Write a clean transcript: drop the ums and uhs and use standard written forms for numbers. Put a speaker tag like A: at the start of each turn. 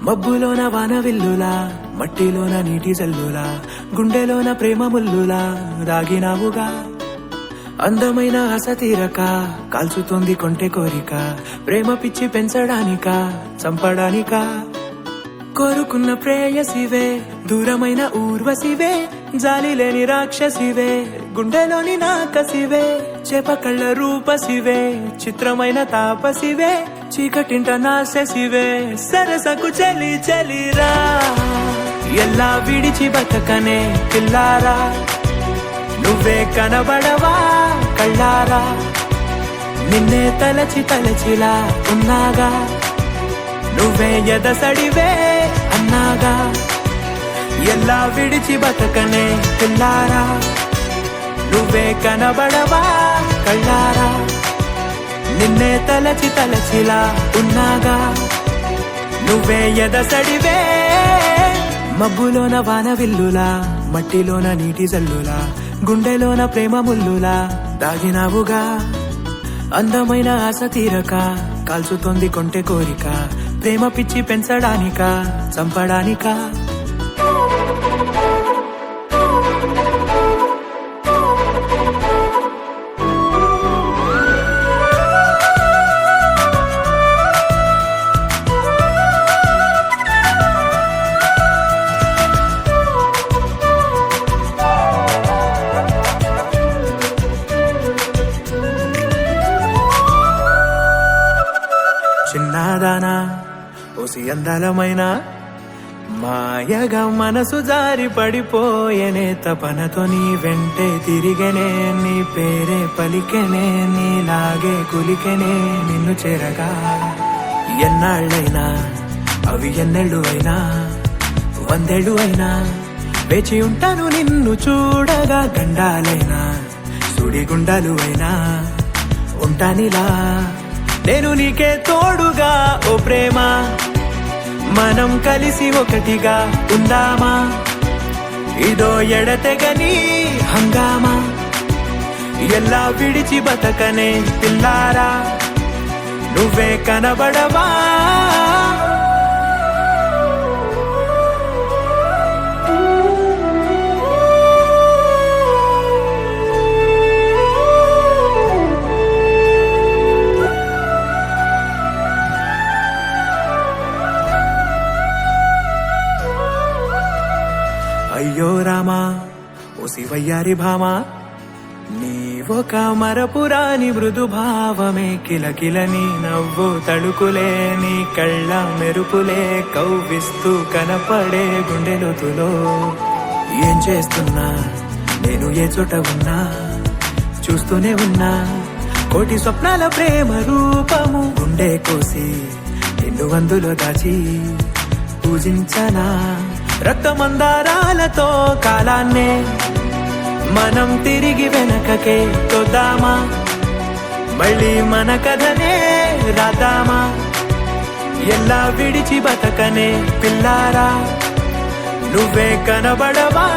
A: మబ్బులోన వాన విల్లులా, మట్టిలోన నీటి జల్లులా, గుండెలోన ప్రేమ ముల్లులా దాగినావుగా. అందమైన ఆశ తీరక కాల్చుతోంది కొంటె కోరిక, ప్రేమ పిచ్చి పెంచడానికా చంపడానికా. కోరుకున్న ప్రేయసివే, దూరమైన ఊర్వశివే, జాలి లేని రాక్షసివే, గుండెలోని నాకసివే, చేపకళ్ళ రూపసివే, చిత్రమైన తాపసివే, చీకటింట నాశసివే, సరసకు చలి చలిరా. ఎలా విడిచి బతకనే పిల్లారా, నువ్వే కనబడవా కళ్ళారా, నిన్నే తలచి తలచిలా ఉన్నాగా, నువ్వే ఎదసడివే అన్నాగా. ఎలా విడిచి బతకనే పిల్లారా, నువ్వే కనబడవా కళ్ళారా, నిన్నే తలచి తలచిలా ఉన్నాగా, నువ్వే ఎదసడివే. మబ్బులోన వాన విల్లులా, మట్టిలోన నీటి జల్లులా, గుండెలోన ప్రేమ ముల్లులా దాగినావుగా. అందమైన ఆశ తీరక కాల్చుతోంది కొంటె కోరిక, ప్రేమ పిచ్చి పెంచడానికా చంపడానికా. చిన్నదానా ఓసి అందాలమైన, మాయగా మనసు జారి పడిపోయేనే, తపనతో నీ వెంటే తిరిగనే, నీ పేరే పలికెనే, నీలాగే కులికెనే నిన్ను చేరగా. ఎన్నాళ్ళైనా అవి ఎన్నెళ్ళు అయినా, 100 ఏళ్ళు అయినా వేచి ఉంటాను నిన్ను చూడగా. గండాలైనా సుడిగుండాలు అయినా ఉంటానిలా నేను నీకే తోడుగా. ఓ ప్రేమ, మనం కలిసి ఒకటిగా ఉందామా, ఇదో ఎడతెగని హంగామా. ఎలా విడిచి బతకనే పిల్లారా, నువ్వే కనబడవా. అయ్యో రామా ఓ శివయ్యారి భామా, నీ ఒక మరపురాని మృదు భావమే, కిలకిలని నవ్వు తడుకులే, నీ కళ్ళ మెరుపులే కవ్విస్తూ కనపడే గుండెలోతులో. ఏం చేస్తున్నా నేను ఏ చోట ఉన్నా, చూస్తూనే ఉన్నా కోటి స్వప్నాల ప్రేమ రూపము. గుండె కోసి నిన్ను అందులో దాచి పూజించనా, రక్తమందారాలతో కాలాన్నే మనం తిరిగి వెనకకే తోద్దామా, మళ్ళీ మన కథనే రాద్దామా. ఎలా విడిచి బతకనే పిల్లారా, నువ్వే కనబడవా.